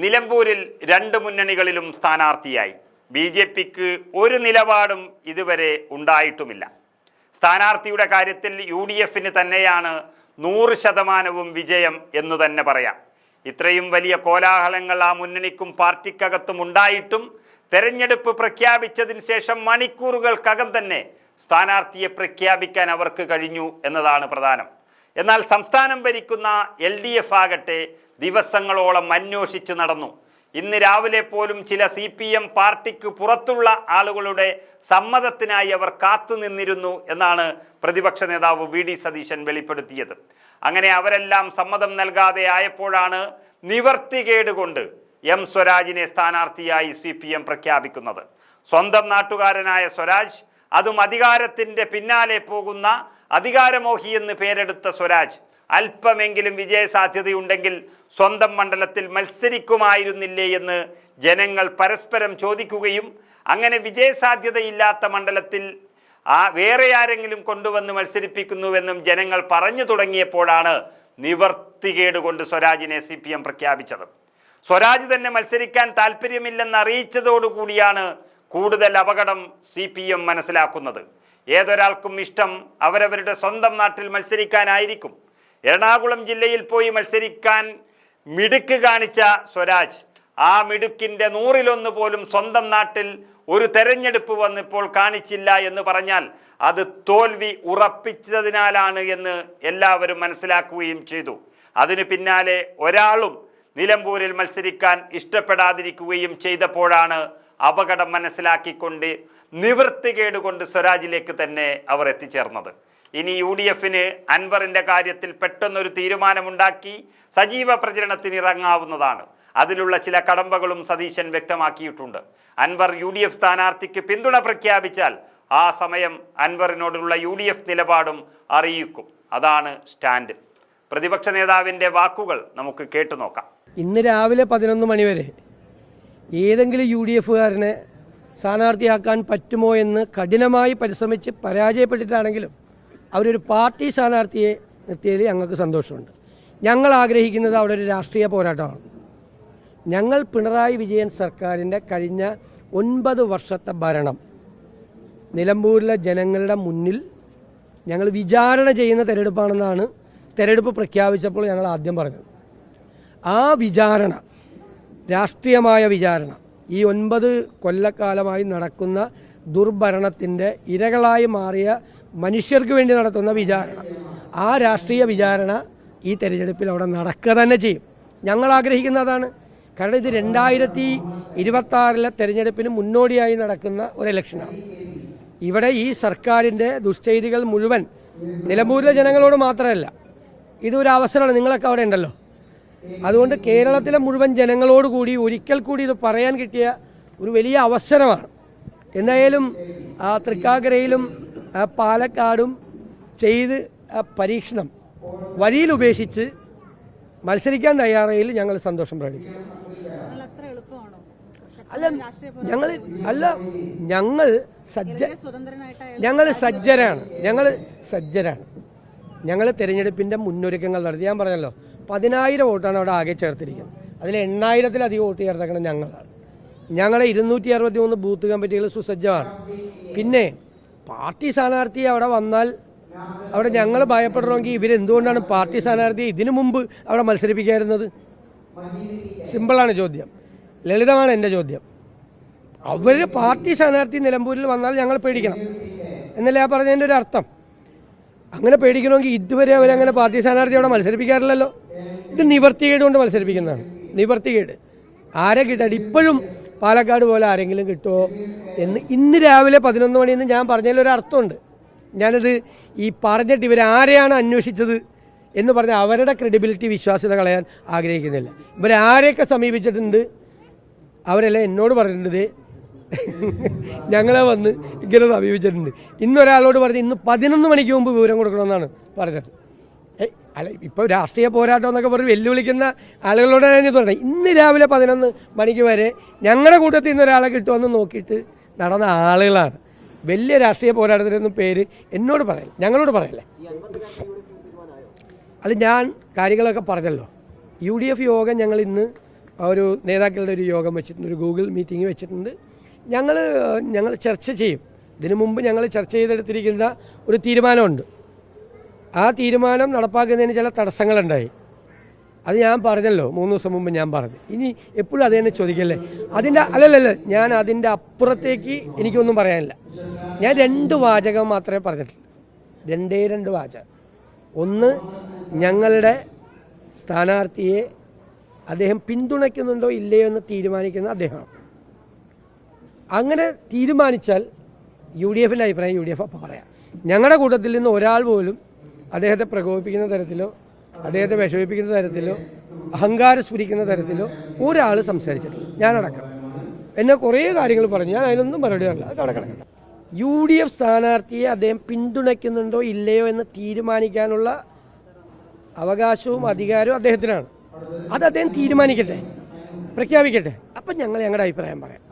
നിലമ്പൂരിൽ രണ്ട് മുന്നണികളിലും സ്ഥാനാർത്ഥിയായി. BJPക്ക് ഒരു നിലപാടും ഇതുവരെ ഉണ്ടായിട്ടുമില്ല. സ്ഥാനാർത്ഥിയുടെ കാര്യത്തിൽ UDFന് തന്നെയാണ് 100% വിജയം എന്നു തന്നെ പറയാം. ഇത്രയും വലിയ കോലാഹലങ്ങൾ ആ മുന്നണിക്കും പാർട്ടിക്കകത്തും ഉണ്ടായിട്ടും തെരഞ്ഞെടുപ്പ് പ്രഖ്യാപിച്ചതിന് ശേഷം മണിക്കൂറുകൾക്കകം തന്നെ സ്ഥാനാർത്ഥിയെ പ്രഖ്യാപിക്കാൻ അവർക്ക് കഴിഞ്ഞു എന്നതാണ് പ്രധാനം. എന്നാൽ സംസ്ഥാനം ഭരിക്കുന്ന LDF ആകട്ടെ ദിവസങ്ങളോളം അന്വേഷിച്ച് നടന്നു. ഇന്ന് രാവിലെ പോലും ചില CPM പാർട്ടിക്ക് പുറത്തുള്ള ആളുകളുടെ സമ്മതത്തിനായി അവർ കാത്തുനിന്നിരുന്നു എന്നാണ് പ്രതിപക്ഷ നേതാവ് VD സതീശൻ വെളിപ്പെടുത്തിയത്. അങ്ങനെ അവരെല്ലാം സമ്മതം നൽകാതെ ആയപ്പോഴാണ് നിവർത്തികേട് കൊണ്ട് M സ്വരാജിനെ സ്ഥാനാർത്ഥിയായി CPM പ്രഖ്യാപിക്കുന്നത്. സ്വന്തം നാട്ടുകാരനായ സ്വരാജ്, അതും അധികാരത്തിൻ്റെ പിന്നാലെ പോകുന്ന അധികാരമോഹി എന്ന് പേരെടുത്ത സ്വരാജ് അല്പമെങ്കിലും വിജയസാധ്യതയുണ്ടെങ്കിൽ സ്വന്തം മണ്ഡലത്തിൽ മത്സരിക്കുമായിരുന്നില്ലേ എന്ന് ജനങ്ങൾ പരസ്പരം ചോദിക്കുകയും അങ്ങനെ വിജയസാധ്യതയില്ലാത്ത മണ്ഡലത്തിൽ വേറെ ആരെങ്കിലും കൊണ്ടുവന്ന് മത്സരിപ്പിക്കുന്നുവെന്നും ജനങ്ങൾ പറഞ്ഞു തുടങ്ങിയപ്പോഴാണ് നിവർത്തികേട് കൊണ്ട് സ്വരാജിനെ CPM പ്രഖ്യാപിച്ചത്. സ്വരാജ് തന്നെ മത്സരിക്കാൻ താല്പര്യമില്ലെന്ന് അറിയിച്ചതോടുകൂടിയാണ് കൂടുതൽ അപകടം CPM മനസ്സിലാക്കുന്നത്. ഏതൊരാൾക്കും ഇഷ്ടം അവരവരുടെ സ്വന്തം നാട്ടിൽ മത്സരിക്കാനായിരിക്കും. എറണാകുളം ജില്ലയിൽ പോയി മത്സരിക്കാൻ മിടുക്ക് കാണിച്ച സ്വരാജ് ആ മിടുക്കിൻ്റെ 100-1 പോലും സ്വന്തം നാട്ടിൽ ഒരു തെരഞ്ഞെടുപ്പ് വന്നിപ്പോൾ കാണിച്ചില്ല എന്ന് പറഞ്ഞാൽ അത് തോൽവി ഉറപ്പിച്ചതിനാലാണ് എന്ന് എല്ലാവരും മനസ്സിലാക്കുകയും ചെയ്തു. അതിനു പിന്നാലെ ഒരാളും നിലമ്പൂരിൽ മത്സരിക്കാൻ ഇഷ്ടപ്പെടാതിരിക്കുകയും ചെയ്തപ്പോഴാണ് അപകടം മനസ്സിലാക്കിക്കൊണ്ട് നിവൃത്തികേട് കൊണ്ട് സ്വരാജിലേക്ക് തന്നെ അവർ എത്തിച്ചേർന്നത്. ഇനി UDFന് അൻവറിൻ്റെ കാര്യത്തിൽ പെട്ടെന്നൊരു തീരുമാനമുണ്ടാക്കി സജീവ പ്രചരണത്തിന് ഇറങ്ങാവുന്നതാണ്. അതിലുള്ള ചില കടമ്പകളും സതീശൻ വ്യക്തമാക്കിയിട്ടുണ്ട്. അൻവർ UDF സ്ഥാനാർത്ഥിക്ക് പിന്തുണ പ്രഖ്യാപിച്ചാൽ ആ സമയം അൻവറിനോടുള്ള UDF നിലപാടും അറിയിക്കും. അതാണ് സ്റ്റാൻഡ്. പ്രതിപക്ഷ നേതാവിൻ്റെ വാക്കുകൾ നമുക്ക് കേട്ടുനോക്കാം. ഇന്ന് രാവിലെ 11 മണി വരെ ഏതെങ്കിലും UDFകാരനെ സ്ഥാനാർത്ഥിയാക്കാൻ പറ്റുമോ എന്ന് കഠിനമായി പരിശ്രമിച്ച് പരാജയപ്പെട്ടിട്ടാണെങ്കിലും അവരൊരു പാർട്ടി സ്ഥാനാർത്ഥിയെ നിർത്തിയതിൽ ഞങ്ങൾക്ക് സന്തോഷമുണ്ട്. ഞങ്ങൾ ആഗ്രഹിക്കുന്നത് അവിടെ ഒരു രാഷ്ട്രീയ പോരാട്ടമാണ്. ഞങ്ങൾ പിണറായി വിജയൻ സർക്കാരിൻ്റെ കഴിഞ്ഞ 9 വർഷത്തെ ഭരണം നിലമ്പൂരിലെ ജനങ്ങളുടെ മുന്നിൽ ഞങ്ങൾ വിചാരണ ചെയ്യുന്ന തെരഞ്ഞെടുപ്പാണെന്നാണ് തെരഞ്ഞെടുപ്പ് പ്രഖ്യാപിച്ചപ്പോൾ ഞങ്ങൾ ആദ്യം പറഞ്ഞത്. ആ വിചാരണ, രാഷ്ട്രീയമായ വിചാരണ, ഈ 9 കൊല്ലക്കാലമായി നടക്കുന്ന ദുർഭരണത്തിൻ്റെ ഇരകളായി മാറിയ മനുഷ്യർക്ക് വേണ്ടി നടത്തുന്ന വിചാരണ, ആ രാഷ്ട്രീയ വിചാരണ ഈ തെരഞ്ഞെടുപ്പിൽ അവിടെ നടക്കുക തന്നെ ചെയ്യും. ഞങ്ങൾ ആഗ്രഹിക്കുന്നതാണ്. കാരണം ഇത് 2026 തെരഞ്ഞെടുപ്പിന് മുന്നോടിയായി നടക്കുന്ന ഒരു ഇലക്ഷനാണ്. ഇവിടെ ഈ സർക്കാരിൻ്റെ ദുഷ്ചെയ്തികൾ മുഴുവൻ നിലമ്പൂരിലെ ജനങ്ങളോട് മാത്രമല്ല, ഇതൊരു അവസരമാണ്. നിങ്ങളൊക്കെ അവിടെ ഉണ്ടല്ലോ. അതുകൊണ്ട് കേരളത്തിലെ മുഴുവൻ ജനങ്ങളോട് കൂടി ഒരിക്കൽ കൂടി ഇത് പറയാൻ കിട്ടിയ ഒരു വലിയ അവസരമാണ്. എന്തായാലും തൃക്കാക്കരയിലും പാലക്കാടും ചെയ്ത് പരീക്ഷണം വഴിയിൽ ഉപേക്ഷിച്ച് മത്സരിക്കാൻ തയ്യാറായതിൽ ഞങ്ങൾ സന്തോഷം പ്രകടിപ്പിക്കും. ഞങ്ങൾ സജ്ജരാണ്. ഞങ്ങൾ തെരഞ്ഞെടുപ്പിൻ്റെ മുന്നൊരുക്കങ്ങൾ നടത്തി. ഞാൻ പറഞ്ഞല്ലോ, 10,000 വോട്ടാണ് അവിടെ ആകെ ചേർത്തിരിക്കുന്നത്. അതിൽ 8,000-ലധികം വോട്ട് ചേർത്തേക്കണം ഞങ്ങളാണ്. ഞങ്ങളെ 263 ബൂത്ത് കമ്മിറ്റികൾ സുസജ്ജമാണ്. പിന്നെ പാർട്ടി സ്ഥാനാർത്ഥി അവിടെ വന്നാൽ അവിടെ ഞങ്ങൾ ഭയപ്പെടണമെങ്കിൽ ഇവരെന്തുകൊണ്ടാണ് പാർട്ടി സ്ഥാനാർത്ഥിയെ ഇതിനു മുമ്പ് അവിടെ മത്സരിപ്പിക്കായിരുന്നത്? സിമ്പിളാണ് ചോദ്യം, ലളിതമാണ് എൻ്റെ ചോദ്യം. അവർ പാർട്ടി സ്ഥാനാർത്ഥി നിലമ്പൂരിൽ വന്നാൽ ഞങ്ങൾ പേടിക്കണം എന്നല്ലേ ആ പറഞ്ഞതിൻ്റെ ഒരു അർത്ഥം. അങ്ങനെ പേടിക്കണമെങ്കിൽ ഇതുവരെ അവരങ്ങനെ പാർട്ടി സ്ഥാനാർത്ഥി അവിടെ മത്സരിപ്പിക്കാറില്ലല്ലോ. ഇത് നിവർത്തികേട് കൊണ്ട് മത്സരിപ്പിക്കുന്നതാണ്. നിവർത്തികേട് ആരെ കിട്ടാൻ ഇപ്പോഴും പാലക്കാട് പോലെ ആരെങ്കിലും കിട്ടുമോ എന്ന് ഇന്ന് രാവിലെ 11 മണിയെന്ന് ഞാൻ പറഞ്ഞതിലൊരു അർത്ഥമുണ്ട്. ഞാനത് ഈ പറഞ്ഞിട്ട് ഇവരാരെയാണ് അന്വേഷിച്ചത് എന്ന് പറഞ്ഞാൽ അവരുടെ ക്രെഡിബിലിറ്റി, വിശ്വാസ്യത കളയാൻ ആഗ്രഹിക്കുന്നില്ല. ഇവരാരെയൊക്കെ സമീപിച്ചിട്ടുണ്ട് അവരെല്ലാം എന്നോട് പറഞ്ഞിട്ടുണ്ട് ഞങ്ങളെ വന്ന് ഇങ്ങനെ സമീപിച്ചിട്ടുണ്ട്. ഇന്നൊരാളോട് പറഞ്ഞ് ഇന്ന് 11 മണിക്ക് മുമ്പ് വിവരം കൊടുക്കണമെന്നാണ് പറഞ്ഞത്. അല്ല, ഇപ്പോൾ രാഷ്ട്രീയ പോരാട്ടം എന്നൊക്കെ പറഞ്ഞ് വെല്ലുവിളിക്കുന്ന ആളുകളോടാണ് ഞാൻ പറഞ്ഞത്. ഇന്ന് രാവിലെ 11 മണിക്ക് വരെ ഞങ്ങളുടെ കൂട്ടത്തിൽ നിന്ന് ഒരാളെ കിട്ടുമെന്ന് നോക്കിയിട്ട് നടന്ന ആളുകളാണ്. വലിയ രാഷ്ട്രീയ പോരാട്ടത്തിനൊന്നും പേര് എന്നോട് പറയില്ല, ഞങ്ങളോട് പറയില്ല. അല്ല, ഞാൻ കാര്യങ്ങളൊക്കെ പറഞ്ഞല്ലോ. UDF യോഗം ഞങ്ങൾ ഇന്ന് ഒരു നേതാക്കളുടെ ഒരു യോഗം വെച്ചിട്ടുണ്ട്, ഒരു ഗൂഗിൾ മീറ്റിംഗ് വെച്ചിട്ടുണ്ട്. ഞങ്ങൾ ചർച്ച ചെയ്യും. ഇതിനു മുമ്പ് ഞങ്ങൾ ചർച്ച ചെയ്തെടുത്തിരിക്കുന്ന ഒരു തീരുമാനമുണ്ട്. ആ തീരുമാനം നടപ്പാക്കുന്നതിന് ചില തടസ്സങ്ങളുണ്ടായി. അത് ഞാൻ പറഞ്ഞല്ലോ, 3 ദിവസം മുമ്പ് ഞാൻ പറഞ്ഞു. ഇനി എപ്പോഴും അത് തന്നെ ചോദിക്കല്ലേ. അല്ലല്ല, ഞാൻ അതിൻ്റെ അപ്പുറത്തേക്ക് എനിക്കൊന്നും പറയാനില്ല. ഞാൻ 2 വാചകം മാത്രമേ പറഞ്ഞിട്ടുള്ളൂ. 2 വാചകം. ഒന്ന്, ഞങ്ങളുടെ സ്ഥാനാർത്ഥിയെ അദ്ദേഹം പിന്തുണയ്ക്കുന്നുണ്ടോ ഇല്ലയോ എന്ന് തീരുമാനിക്കുന്നത് അദ്ദേഹമാണ്. അങ്ങനെ തീരുമാനിച്ചാൽ UDFിൻ്റെ അഭിപ്രായം UDF അപ്പം പറയാം. ഞങ്ങളുടെ കൂട്ടത്തിൽ നിന്ന് ഒരാൾ പോലും അദ്ദേഹത്തെ പ്രകോപിപ്പിക്കുന്ന തരത്തിലോ അദ്ദേഹത്തെ വിഷമിപ്പിക്കുന്ന തരത്തിലോ അഹങ്കാരം സ്ഫുരിക്കുന്ന തരത്തിലോ ഒരാൾ സംസാരിച്ചിട്ടില്ല, ഞാനടക്കം. എന്നെ കുറേ കാര്യങ്ങൾ പറഞ്ഞു, ഞാൻ അതിനൊന്നും മറുപടി പറയില്ല, അത് കണക്കണക്കണ്ട. UDF സ്ഥാനാർത്ഥിയെ അദ്ദേഹം പിന്തുണയ്ക്കുന്നുണ്ടോ ഇല്ലയോ എന്ന് തീരുമാനിക്കാനുള്ള അവകാശവും അധികാരവും അദ്ദേഹത്തിനാണ്. അത് അദ്ദേഹം തീരുമാനിക്കട്ടെ, പ്രഖ്യാപിക്കട്ടെ. അപ്പം ഞങ്ങൾ ഞങ്ങളുടെ അഭിപ്രായം പറയാം.